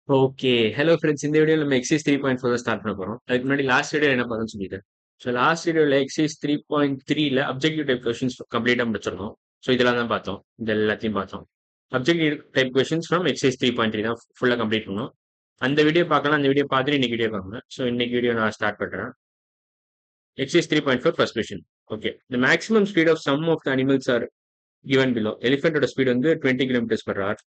Okay. Hello friends. இந்த வீடியோல நம்ம எக்ஸர்சைஸ் 3.4 தான் ஸ்டார்ட் பண்ண போறோம். அதுக்கு முன்னாடி லாஸ்ட் வீடியோ என்ன பார்த்தோம்னு சொல்லிட்டேன். ஸோ லாஸ்ட் வீடியோல எக்ஸர்சைஸ் 3.3ல அப்ஜெக்டிவ் டைப் கொஸ்டின்ஸ் கம்ப்ளீட்டா முடிச்சிருந்தோம். ஸோ இதெல்லாம் தான் பார்த்தோம். இது எல்லாத்தையும் பார்த்தோம். Objective type questions from exercise 3.3 தான் ஃபுல்லா கம்ப்ளீட் பண்ணோம். அந்த வீடியோ பார்க்கலாம். அந்த வீடியோ பார்த்துட்டு இன்னைக்கு வீடியோ பாருங்க. ஸோ இன்னைக்கு வீடியோ நான் ஸ்டார்ட் பண்றேன். Exercise 3.4 first question. Okay. The maximum speed of some of the animals are given below. எலிஃபென்ட்டோட ஸ்பீட் வந்து 20 கிலோமீட்டர்ஸ் பர் ஹவர்.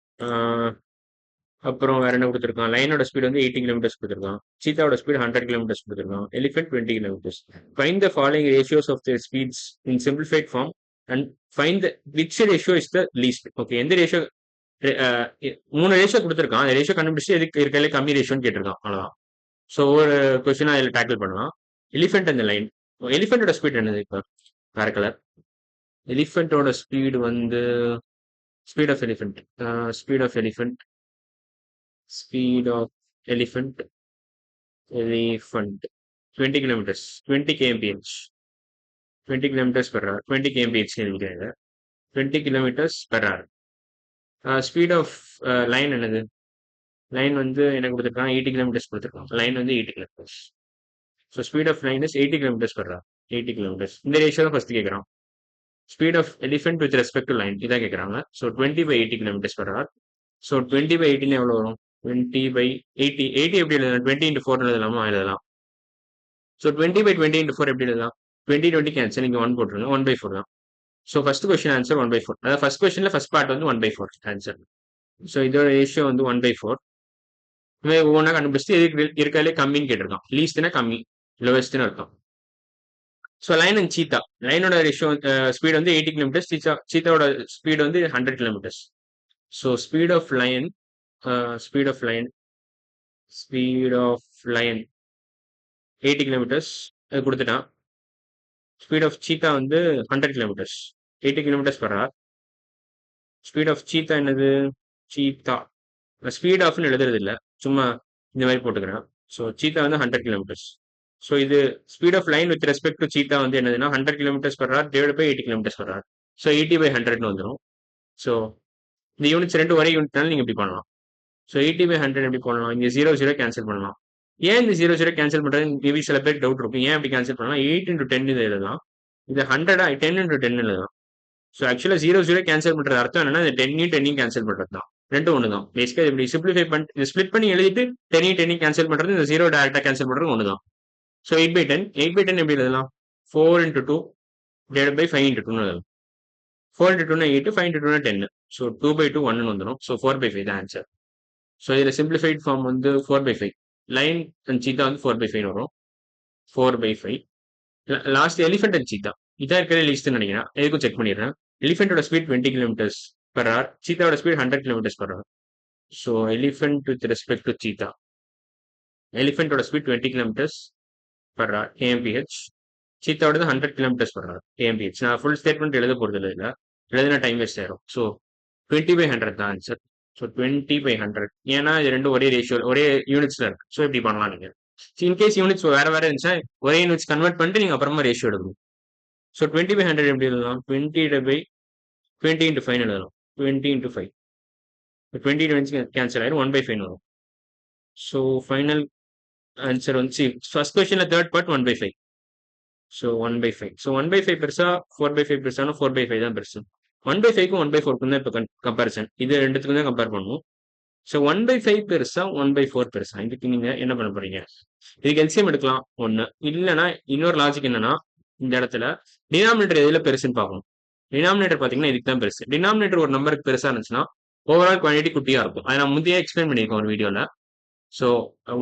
அப்புறம் வேற என்ன கொடுத்துருக்கான்? லைனோட ஸ்பீட் வந்து 80 கிலோமீட்டர்ஸ் கொடுத்துருக்கான். சீத்தாவோட ஸ்பீட் 100 கிலோமீட்டர்ஸ் கொடுத்துருக்கான். Elephant 20 kilometres. Find the following ratios of their speeds in simplified form and find the which ratio is the least. Okay, எந்த ரேஷியோ? மூணு ரேஷியோ கொடுத்துருக்கான். அந்த ரேஷியோ கண்டுபிடிச்சு எதுக்கு இருக்கிறதுல கம்மி ரேஷியோன்னு கேட்டிருக்கான். அவ்வளவுதான். ஸோ ஒரு கொஸ்டினா அதில் டேக்கிள் பண்ணலாம். எலிஃபென்ட் அந்த லைன். எலிஃபென்ட்டோட ஸ்பீட் என்னது? இப்போ வேற கலர். எலிஃபென்ட்டோட ஸ்பீடு வந்து speed of elephant speed of elephant speed of elephant elephant 20 kilometres, 20 kmph, 20 kilometers per hour, 20 kmph எழுதிக்கிறாங்க. 20 kilometers per hour. Speed of lion என்னது? லைன் வந்து என்ன கொடுத்துருக்கான்? 80 கிலோமீட்டர்ஸ் கொடுத்துருக்கான். லைன் வந்து 80 kilometres. So speed of lion is 80 kilometres per hour. 80 kilometres. இந்த ratio தான் first கேட்குறான். Speed of elephant with respect to line இதான் கேட்குறாங்க. So 20/80 kilometres per hour. So 20/80 எவ்வளோ வரும்? 20/80. 80 எப்படி எழுதலாம்? 20 into 4 எழுதலாமா? எழுதலாம். ஸோ 20/20 into 4 எப்படி எழுதலாம்? 20 கேன்சல், இங்கே 1 போட்டுருங்க. 1/4 தான். So first question answer 1/4. அதாவது ஃபர்ஸ்ட் கொஸ்டின்ல ஃபர்ஸ்ட் பார்ட் வந்து 1/4 ஆன்சர். ஸோ இதோட ரேஷியோ வந்து 1/4. ஒவ்வொன்றா கண்டுபிடிச்சு எதுக்கு இருக்கிறதுலே கம்மின்னு கேட்டிருக்கான். லீஸ்ட்னா கம்மி, லோவஸ்ட்னு அர்த்தம். So lion and cheetah. லைனோட ரேஷியோ ஸ்பீட் வந்து 80 கிலோமீட்டர்ஸ். சீத்தாவோட ஸ்பீட் வந்து 100 kilometres. So speed of lion speed of lion speed of lion 80 kilometres அது கொடுத்துட்டான். ஸ்பீட் ஆஃப் சீத்தா வந்து 100 kilometres, 80 kilometres per hour. Speed of cheetah என்னது? சீத்தா ஸ்பீட் ஆஃப்னு எழுதுறது இல்லை, சும்மா இந்த மாதிரி போட்டுக்கிறேன். ஸோ சீத்தா வந்து 100 கிலோமீட்டர்ஸ். ஸோ இது speed of lion with respect to cheetah வந்து என்னதுன்னா 100 kilometres per hour divide by 80 kilometres per hour. So 80/100ன்னு வந்துடும். ஸோ இந்த யூனிட்ஸ் ரெண்டு ஒரே யூனிட்னால நீங்கள் இப்படி பண்ணலாம். ஸோ 80/100 எப்படி பண்ணலாம்? இங்கே 0 கேன்சல் பண்ணலாம். ஏன் இந்த 0 கேன்சல் பண்ணுறது? மேபி சில பேர் டவுட் இருக்கும். ஏன் அப்படி கேன்சல் பண்ணலாம்? 8 into 10 இதை எழுதலாம். இது 100 10 into 10 எழுதலாம். ஸோ ஆக்சுவலாக 0 கேன்சல் பண்ணுறது அர்த்தம் என்னன்னா இந்த 10 கேன்சல் பண்ணுறது தான். ரெண்டும் ஒன்று தான். பேசிக்காக இப்படி சிம்பிளிஃபை பண்ணி ஸ்பிளிட் பண்ணி எழுதிட்டு 10 கேன்சல் பண்ணுறது, இந்த 0 டேரக்டாக கேன்சல் பண்ணுறது ஒன்று தான். ஸோ 8/10 8/10 எப்படி எழுதலாம்? 4 into 2 divided by 5 into 2 எழுதலாம். 4 into 2 8, 5 into 2 10. ஸோ 2/2 1 வந்துடும். ஸோ 4/5 தான் ஆன்சர். ஸோ இதில் சிம்பிளிஃபைட் ஃபார்ம் வந்து 4/5. லைன் அண்ட் சீத்தா வந்து 4/5 வரும். 4/5. லாஸ்ட் எலிஃபென்ட் அண்ட் சீத்தா இதான் இருக்கிற லீஸ்ட்னு நினைக்கிறேன். எதுக்கும் செக் பண்ணிடுறேன். எலிஃபென்ட்டோட ஸ்பீட் 20 கிலோமீட்டர்ஸ் per hour. சீத்தாவோட speed 100 kilometres per hour. So elephant with respect to cheetah. எலிஃபென்ட்டோட speed 20 kilometres per hour AMPH. சீத்தாவோடது 100 கிலோமீட்டர்ஸ் per hour AMPH. நான் ஃபுல் ஸ்டேட்மெண்ட் எழுத போகிறது இல்லை, எழுதினா டைம் வேஸ்ட் ஆயிரும். ஸோ 20/100 தான் ஆன்சர். ஸோ 20/100. ஏன்னா இது ரெண்டும் ஒரே ரேஷியோ ஒரே யூனிட்ஸ்ல இருக்கு. ஸோ இப்படி பண்ணலாம் நீங்க. இன்கேஸ் யூனிட்ஸ் வேற வேற இருந்துச்சுன்னா ஒரே யூனிட்ஸ் கன்வெர்ட் பண்ணிட்டு நீங்க அப்புறமா ரேஷியோ எடுக்கணும். ஸோ 20/100 எப்படி எழுதலாம்? 20 into 5 எழுதலாம். 20 into 5. 20 கேன்சல் ஆயிரும். 1/5 வரும். ஸோ ஃபைனல் ஆன்சர் வந்து ஃபர்ஸ்ட் கொஸ்டின்ல தேர்ட் பார்ட் 1/5. ஸோ 1/5. ஸோ 1/5 பெருசா 4/5 பெருசானா 4/5 தான் பெருசு. 1/5க்கும் 1/4க்கும் தான் இப்போ கம்பேரிசன். இது ரெண்டுத்துக்கும் தான் கம்பேர் பண்ணுவோம். ஸோ 1/5 பெருசா 1/4 பெருசா? இதுக்கு நீங்க என்ன பண்ண போறீங்க? இதுக்கு எல்சிஎம் எடுக்கலாம் ஒண்ணு. இல்லைன்னா இன்னொரு லாஜிக் என்னன்னா, இந்த இடத்துல டினாமினேட்டர் எதுல பெருசுன்னு பார்க்கணும். டினாமினேட்டர் பாத்தீங்கன்னா இதுக்கு தான் பெருசு. டினாமினேட்டர் ஒரு நம்பருக்கு பெருசா இருந்துச்சுன்னா ஓவரால் குவான்டிட்டி குட்டியா இருக்கும். அதை நான் முந்தைய எக்ஸ்பிளைன் பண்ணியிருக்கேன் ஒரு வீடியோல. ஸோ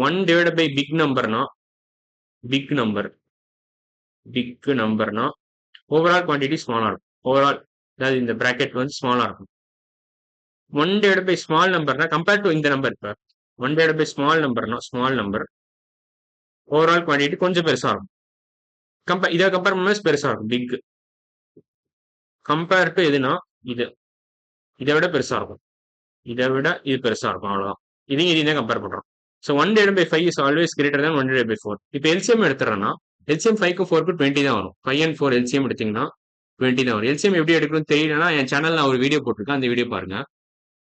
1 divided by பிக் நம்பர்னா பிக் நம்பர்னா ஓவரால் குவான்டிட்டி ஸ்மாலா இருக்கும். ஓவரால் அதாவது இந்த பிராக்கெட் வந்து ஸ்மாலா இருக்கும். 1 divided by ஸ்மால் நம்பர்னா கம்பேர் டு இந்த நம்பர். இப்போ 1 divided by ஸ்மால் நம்பர்னா ஸ்மால் நம்பர் ஓவரால் குவான்டிட்டி கொஞ்சம் பெருசா இருக்கும். இதை கம்பேர் பண்ணும்போது பெருசா இருக்கும். பிக் கம்பேர் டு எதுனா இது இதை விட பெருசா இருக்கும். இதை விட இது பெருசா இருக்கும். அவ்வளவுதான். இதையும் கம்பேர் பண்றோம். So 1 divided by 5 is always greater than 1 divided by 4. இப்போ எல்சிஎம் எடுத்துறேன்னா எல்சிஎம் 5க்கும் 4க்கும் 20 தான் வரும். 5 and 4 எல்சிஎம் எடுத்தீங்கன்னா 20 தான் வரும். எல்சிஎம் எப்படி எடுக்கணும்னு தெரியலன்னா என் சேனல் நான் ஒரு வீடியோ போட்டிருக்கேன், அந்த வீடியோ பாருங்க.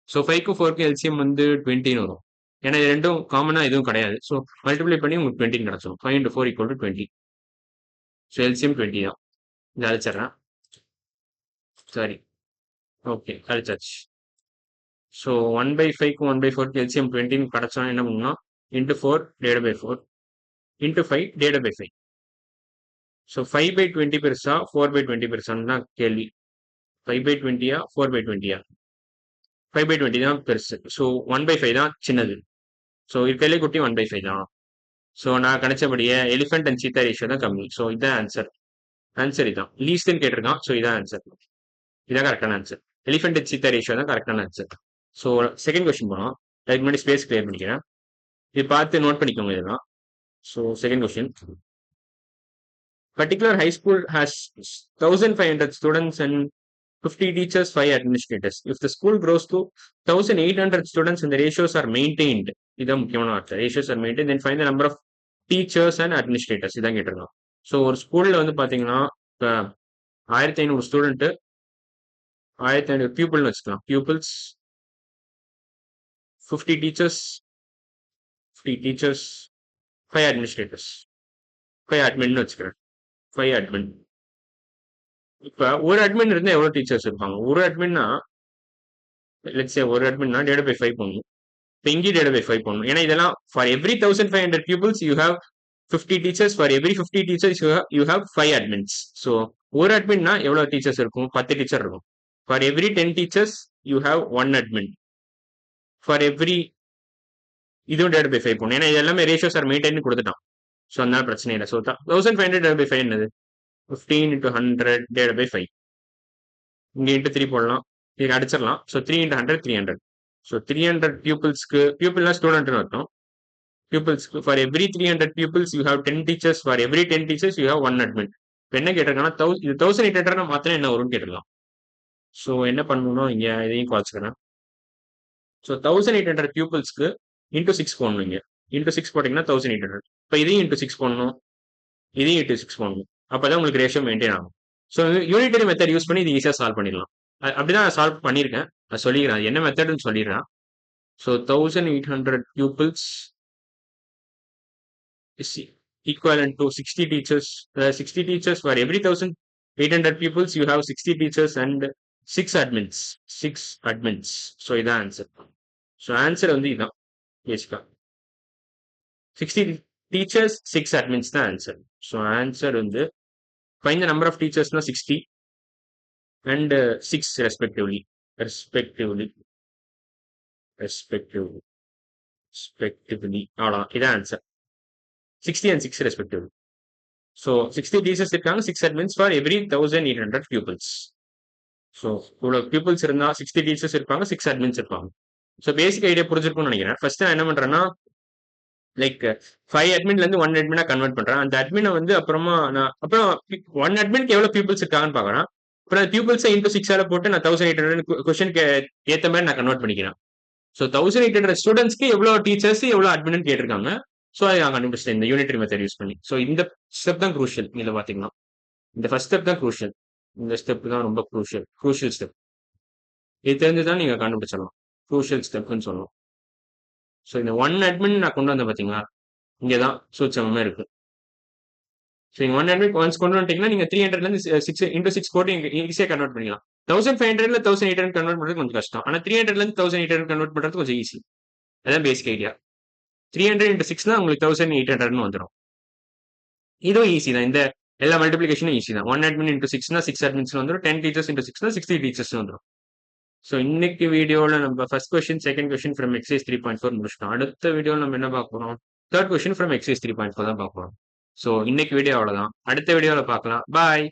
ஸோ 5க்கும் 4க்கும் எல்சிஎம் வந்து 20 வரும். ஏன்னா இது ரெண்டும் காமனா எதுவும் கிடையாது. ஸோ மல்டிப்ளை பண்ணி உங்களுக்கு 20 கிடைச்சிடும். 5 into 4 equal to 20. So LCM 20 தான். இதை அழிச்சிடுறேன். சரி, ஓகே, அழிச்சாச்சு. ஸோ 1/5க்கும் 1/4க்கு எல்சிஎம் 20 கிடைச்சோன்னா என்ன பண்ணணும், into 4 divide by 4 into 5 divide by 5. So 5/20 பெருசா 4/20 பெருசான்னு தான் கேள்வி. 5/20யா 4/20யா? 5/20 தான் பெருசு. ஸோ 1/5 தான் சின்னது. ஸோ இருக்கிறதுலே குட்டி 1/5 தான். ஸோ நான் கணிச்சபடியே எலிஃபென்ட் அண்ட் சீத்தா ரேஷியோ தான் கம்மி. ஸோ இதான் ஆன்சர். ஆன்சர் இதான். லீஸ்ட்னு கேட்டிருக்கான். ஸோ இதான் ஆன்சர். இதான் கரெக்டான answer. Elephant and cheetah ratio தான் கரெக்டான ஆன்சர். ஸோ செகண்ட் கொஸ்டின் போனோம். அதுக்கு முன்னாடி ஸ்பேஸ் கிளியர் பண்ணிக்கிறேன். இது பார்த்து நோட் பண்ணிக்கோங்க இதெல்லாம். So second question. Particular high school has 1,500 students and 50 teachers, 5 administrators. If the school grows to 1,800 students and the ratios are maintained, இதான் முக்கியமான வார்த்தை. Ratios are maintained, then find the number of teachers and administrators. இதான் கேட்டிருக்கோம். So ஒரு ஸ்கூல்ல வந்து பாத்தீங்கன்னா இப்போ 1,500 ஸ்டூடெண்ட், 1,500 பியூப்பிள்னு வச்சுக்கலாம். பியூப்பிள்ஸ் 50 teachers, 5 administrators, 5 adminன்னு வச்சுக்கிறேன். 5 admin. இப்ப ஒரு அட்மின் இருந்தா எவ்வளவு டீச்சர்ஸ் இருப்பாங்க? ஒரு அட்மின்னா லெட்ஸ் சே ஒரு அட்மின்னா டிவைட் பை 5 பண்ணணும். இப்போ இங்கே டிவைட் பை 5 பண்ணணும். ஏன்னா இதெல்லாம் for every 1,500 pupils you have 50 teachers, for every 50 teachers you have 5 admins. So ஒரு அட்மின்னா எவ்வளவு டீச்சர்ஸ் இருக்கும்? 10 டீச்சர் இருக்கும். For every 10 teachers you have 1 admin. For every இதுவும் டிவைட் பை 5 பண்ணணும். ஏன்னா இது எல்லாமே ரேஷியோஸ் ஆர் மெயின்டைன் கொடுத்துட்டான். ஸோ அதனால பிரச்சனை இல்லை. ஸோ 1,500 டிவைட் பை 5 என்னது? 15 into 100 divided by 5. இங்க into 3 போடலாம். இதுக்கு அடிச்சிடலாம். So 3 into 100 300. ஸோ 300 pupilsக்கு, pupilனா ஸ்டூடெண்ட்னு அர்த்தம். pupilsக்கு for every 300 pupils you have 10 teachers, for every 10 teachers you have 1 admin. இப்போ என்ன கேட்டிருக்காங்கன்னா இது 1,800 மாத்திரம் என்ன வரும்னு கேட்டிருக்கலாம். ஸோ என்ன பண்ணணும்னா இங்க இதையும் குறைச்சிக்கிறேன். ஸோ 1,800 pupilsக்கு into 6 போடணும். இங்க into 6 போட்டீங்கன்னா 1,800. இப்போ இதையும் into 6 போடணும், இதையும் into 6 போடணும். அப்பதான் உங்களுக்கு ரேஷியோ மெயின்டைன் ஆகும். ஸோ யூனிட்டரி மெத்தட் யூஸ் பண்ணி இது ஈஸியா சால்வ் பண்ணிடலாம். அப்படிதான் சால்வ் பண்ணியிருக்கேன். நான் சொல்லிக்கிறேன் என்ன மெத்தட்னு சொல்லிடுறேன். So 1,800 pupils is equivalent to 60 teachers. 60 teachers for every 1,800 pupils you have 60 teachers and 6 admins. 6 admins. So இதான் ஆன்சர். ஸோ ஆன்சர் வந்து இதான் பேசிக்கா 60 teachers 6 admins தான் ஆன்சர். ஸோ ஆன்சர் வந்து find the number of teachers na 60 and 6 respectively அவ்வளவுதான். இதான் answer. 60 and 6 respectively. So 60 teachers இருக்காங்க, 6 admins for every 1,800 pupils. So இவ்வளவு pupils இருந்தா 60 teachers இருப்பாங்க, 6 admins இருப்பாங்க. ஸோ பேசிக் ஐடியா புரிஞ்சிருக்கும்னு நினைக்கிறேன். ஃபர்ஸ்ட் நான் என்ன பண்றேன்னா லைக் 5 அட்மின்ல இருந்து 1 அட்மினா கன்வெர்ட் பண்றேன். அந்த அட்மினை வந்து அப்புறமா நான் அப்புறம் 1 அட்மினுக்கு எவ்வளவு பீப்புள்ஸ் இருக்காங்கன்னு பாக்குறேன். அப்புறம் அந்த பீப்புள்ஸை இன்டூ 6 போட்டு நான் 1,800 கொஸ்டினுக்கு ஏத்த மாதிரி நான் கன்வெர்ட் பண்ணிக்கிறேன். ஸோ 1,800 ஸ்டூடெண்ட்ஸ்க்கு எவ்வளவு டீச்சர்ஸ் எவ்வளவு அட்மின் கேட்டிருக்காங்க. ஸோ அதை நான் கண்டுபிடிச்சேன் இந்த யூனிட்டரி மெத்தட் யூஸ் பண்ணி. ஸோ இந்த ஸ்டெப் தான் குரூஷியல். இதுல பாத்தீங்கன்னா இந்த ஃபர்ஸ்ட் ஸ்டெப் தான் குரூஷியல். இந்த ஸ்டெப் தான் ரொம்ப குரூஷியல் ஸ்டெப். இது தெரிஞ்சுதான் நீங்க கண்டுபிடிச்சிடலாம். குரூஷியல் ஸ்டெப்னு சொல்லலாம். ஸோ இந்த 1 அட்மின் நான் கொண்டு வந்தேன் பாத்தீங்களா, இங்கதான் சூட்சமே இருக்கு. ஸோ நீங்க 1 அட்மின் ஒன்ஸ் கொண்டு வந்துட்டீங்கன்னா நீங்க 300ல இருந்து 6 into 6 போட்டு ஈஸியா கன்வெர்ட் பண்ணிக்கலாம். 1,500ல 1,800 கன்வெர்ட் பண்றது கொஞ்சம் கஷ்டம். ஆனா 300ல இருந்து 1,800 கன்வெர்ட் பண்றது கொஞ்சம் ஈஸி. அதான் பேசிக் ஐடியா. 300 into 6 தான் உங்களுக்கு 1,800ன்னு வந்துடும். இதுவும் ஈஸி தான். இந்த எல்லா மல்டிபிளிகேஷனும் ஈஸி தான். 1 admin into 6னா 6 admins வந்துடும். 10 teachers into 6னா 60 teachers வந்துடும். ஸோ இன்னைக்கு வீடியோல நம்ம first question second question from exercise 3.4 முடிச்சிட்டோம். அடுத்த வீடியோல நம்ம என்ன பார்க்க போறோம்? தேர்ட் கொஸ்டின் ஃப்ரம் எக்ஸைஸ் 3.4 தான் பார்க்க போறோம். ஸோ இன்னைக்கு வீடியோ அவ்வளவுதான். அடுத்த வீடியோல பார்க்கலாம். பாய்.